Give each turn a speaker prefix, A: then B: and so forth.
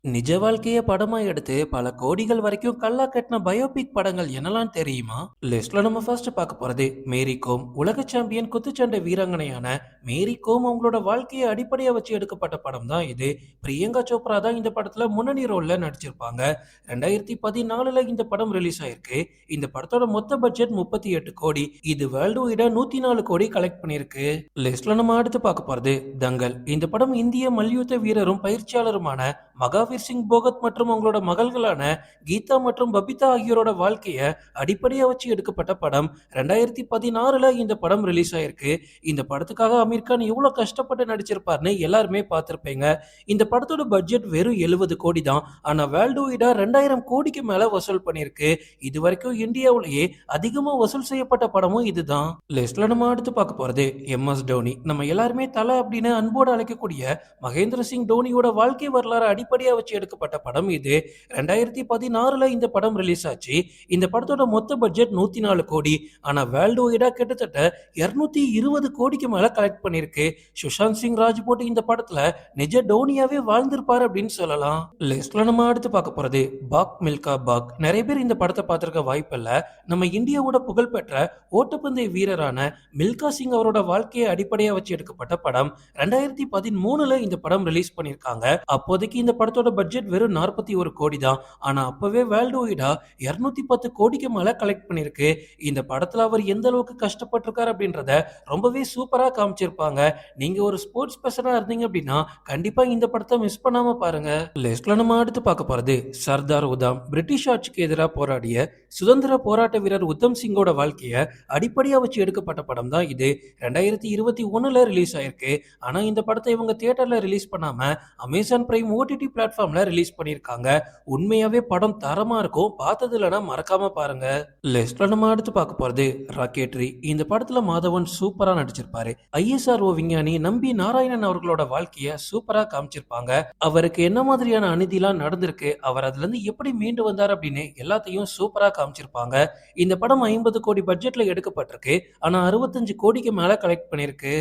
A: நிஜ வாழ்க்கைய படமா எடுத்து பல கோடிகள் வரைக்கும் கல்லா கட்டின பயோபிக் படங்கள் என்னலாம் தெரியுமா? லிஸ்ட்ல நம்ம ஃபர்ஸ்ட் பார்க்க போறது மேரி கோம். உலக சாம்பியன் குத்துச்சண்டை வீராங்கனையான மேரி கோம் அவங்களோட வாழ்க்கையை அடிப்படையா வச்சு எடுக்கப்பட்ட படம் தான் இது. பிரியங்கா சோப்ரா தான் இந்த படத்துல முன்னணி ரோல்ல நடிச்சிருப்பாங்க. 2014ல இந்த படம் ரிலீஸ் ஆயிருக்கு. இந்த படத்தோட மொத்த பட்ஜெட் 38 கோடி. இது வேர்ல்டு வைடா 104 கோடி கலெக்ட் பண்ணிருக்கு. லிஸ்ட்ல நம்ம அடுத்து பார்க்க போறது தங்கல். இந்த படம் இந்திய மல்யுத்த வீரரும் பயிற்சியாளருமான மகாவீர் சிங் போகத் மற்றும் அவங்களோட மகள்களான கீதா மற்றும் பபிதா ஆகியோரோட வாழ்க்கைய அடிப்படையா வச்சு எடுக்கப்பட்ட படம். 2016ல இந்த படம் ரிலீஸ் ஆயிருக்கு. இந்த படத்துக்காக அமீர் கான் எவ்வளவு கஷ்டப்பட்டு நடிச்சிருப்பாருன்னு எல்லாருமே பார்த்திருப்பீங்க. இந்த படத்தோட பட்ஜெட் வெறும் 70 கோடி தான். ஆனா வேர்ல்டு வைடா 2000 கோடிக்கு மேல வசூல் பண்ணிருக்கு. இது வரைக்கும் இந்தியாவிலேயே அதிகமா வசூல் செய்யப்பட்ட படமும் இதுதான். லிஸ்ட்ல நம்ம அடுத்து பார்க்க போறது எம்.எஸ். டோனி. நம்ம எல்லாருமே தல அப்படின்னு அன்போடு அழைக்கக்கூடிய மகேந்திர சிங் டோனியோட வாழ்க்கை வரலாறு அடிப்படையா வச்சு எடுக்கப்பட்ட படம் இது. 2016ல இந்த படம் ரிலீஸ் ஆச்சு. இந்த படத்தோட மொத்த பட்ஜெட் 104 கோடி. ஆனா வேர்ல்டு வைடா கிட்டத்தட்ட 220 கோடிக்கு மேல கலெக்ட் பண்ணிருக்கு. சுஷாந்த் சிங் ராஜ்பூட் இந்த படத்துல நிஜ டோனியாவே வாழ்ந்திருப்பாரு அப்படின்னு சொல்லலாம். லிஸ்ட்ல நம்ம அடுத்து பார்க்க போறது பாக் மில்கா பாக். நிறைய பேர் இந்த படத்தை பார்த்திருக்க வாய்ப்பில்ல. நம்ம இந்தியாவோட புகழ்பெற்ற ஓட்டப்பந்தய வீரரான மில்கா சிங் அவரோட வாழ்க்கையை அடிப்படையா வச்சு எடுக்கப்பட்ட படம். 2013ல இந்த படம் ரிலீஸ் பண்ணிருக்காங்க. அப்போதைக்கு இந்த படத்தோட பட்ஜெட் வெறும் 41 கோடி தான். ஆனா அப்பவே வேர்ல்டு வைடா 210 கோடிக்கு மேல கலெக்ட் பண்ணிருக்கு. இந்த படத்துல அவர் எந்த அளவுக்கு கஷ்டப்பட்டிருக்காரு அப்படின்றத ரொம்பவே சூப்பரா காமிச்சிருப்பாங்க. நீங்க ஒரு ஸ்போர்ட்ஸ் பர்சனா இருந்தீங்க அப்படின்னா கண்டிப்பா இந்த படத்தை மிஸ் பண்ணாம பாருங்க. லிஸ்ட்ல நம்ம அடுத்து பார்க்க போறது சர்தார் உதாம். பிரிட்டிஷ் ஆட்சிக்கு எதிராக போராடிய சுதந்திர போராட்ட வீரர் உத்தம் சிங்கோட வாழ்க்கைய அடிப்படையா வச்சு எடுக்கப்பட்ட படம் தான் இது. 2021ல ரிலீஸ் ஆயிருக்கு. ஆனா இந்த படத்தை இவங்க தியேட்டர்ல ரிலீஸ் பண்ணாம அமேசான் பிரைம் ஓடிடி பிளாட்ஃபார்ம்ல ரிலீஸ் பண்ணிருக்காங்க. உண்மையாவே படம் தரமா இருக்கும். பார்த்தது இல்லைன்னா மறக்காம பாருங்க. லிஸ்ட்ல நம்ம அடுத்து பார்க்க போறது ராக்கெட்ரி. இந்த படத்துல மாதவன் சூப்பரா நடிச்சிருப்பாரு. ஐஎஸ்ஆர்ஓ விஞ்ஞானி நம்பி நாராயணன் அவர்களோட வாழ்க்கைய சூப்பரா காமிச்சிருப்பாங்க. அவருக்கு என்ன மாதிரியான அநீதிலாம் நடந்திருக்கு, அவர் அதுல இருந்து எப்படி மீண்டு வந்தார் அப்படின்னு எல்லாத்தையும் சூப்பரா காமிச்சிருப்பாங்க. இந்த படம் 50 கோடி பட்ஜெட்ல எடுக்கப்பட்டிருக்கு. ஆனா 65 கோடிக்கு மேல கலெக்ட் பண்ணிருக்கு.